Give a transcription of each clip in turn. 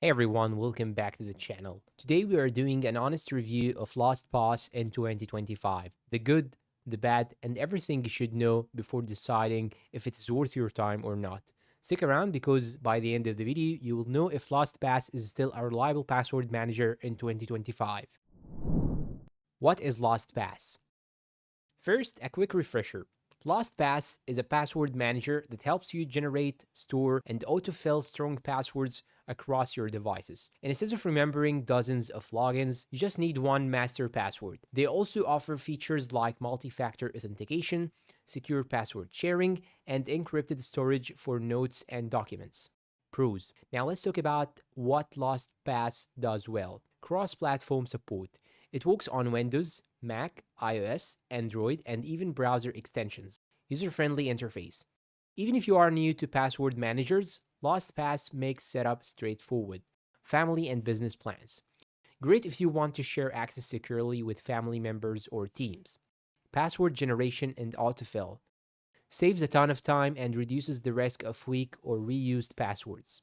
Hey everyone, welcome back to the channel. Today we are doing an honest review of LastPass in 2025. The good, the bad, and everything you should know before deciding if it's worth your time or not. Stick around because by the end of the video, you will know if LastPass is still a reliable password manager in 2025. What is LastPass? First, a quick refresher. LastPass is a password manager that helps you generate, store, and autofill strong passwords across your devices. And instead of remembering dozens of logins, you just need one master password. They also offer features like multi-factor authentication, secure password sharing, and encrypted storage for notes and documents. Pros. Now let's talk about what LastPass does well. Cross-platform support. It works on Windows, Mac, iOS, Android, and even browser extensions. User-friendly interface. Even if you are new to password managers, LastPass makes setup straightforward. Family and business plans. Great if you want to share access securely with family members or teams. Password generation and autofill. Saves a ton of time and reduces the risk of weak or reused passwords.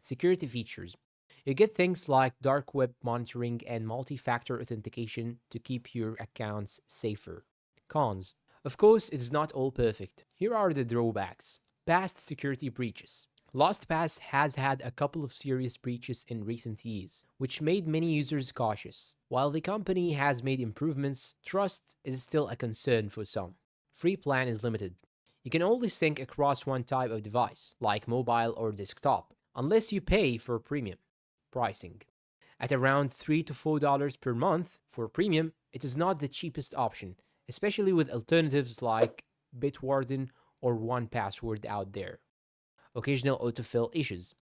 Security features. You get things like dark web monitoring and multi-factor authentication to keep your accounts safer. Cons. Of course, it is not all perfect. Here are the drawbacks. Past security breaches. LastPass has had a couple of serious breaches in recent years, which made many users cautious. While the company has made improvements, trust is still a concern for some. Free plan is limited. You can only sync across one type of device, like mobile or desktop, unless you pay for premium. Pricing. At around $3 to $4 per month for premium, it is not the cheapest option, especially with alternatives like Bitwarden or 1Password out there. Occasional autofill issues.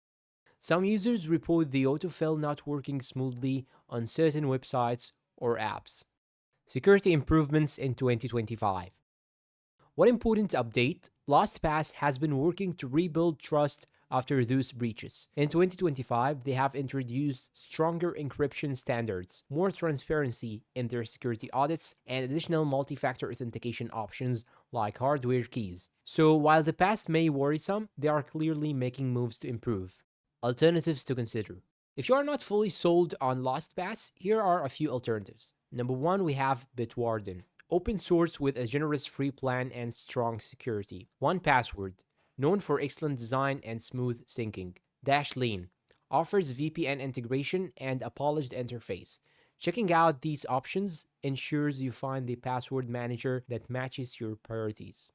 Some users report the autofill not working smoothly on certain websites or apps. Security improvements in 2025. One important update, LastPass has been working to rebuild trust after those breaches. In 2025, they have introduced stronger encryption standards, more transparency in their security audits, and additional multi-factor authentication options like hardware keys. So while the past may worry some, they are clearly making moves to improve. Alternatives to consider. If you are not fully sold on LastPass, here are a few alternatives. Number one, we have Bitwarden. Open source with a generous free plan and strong security. 1Password, known for excellent design and smooth syncing. Dashlane offers VPN integration and a polished interface. Checking out these options ensures you find the password manager that matches your priorities.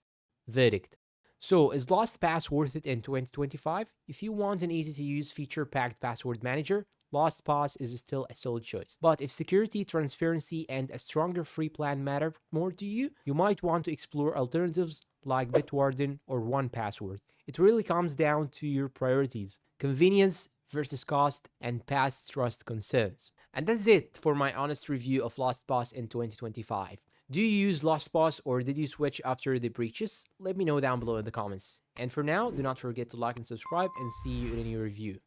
Verdict. So, is LastPass worth it in 2025? If you want an easy-to-use, feature-packed password manager, LastPass is still a solid choice. But if security, transparency, and a stronger free plan matter more to you, you might want to explore alternatives like Bitwarden or 1Password. It really comes down to your priorities, convenience versus cost, and past trust concerns. And that's it for my honest review of LastPass in 2025. Do you use LastPass or did you switch after the breaches? Let me know down below in the comments. And for now, do not forget to like and subscribe and see you in a new review.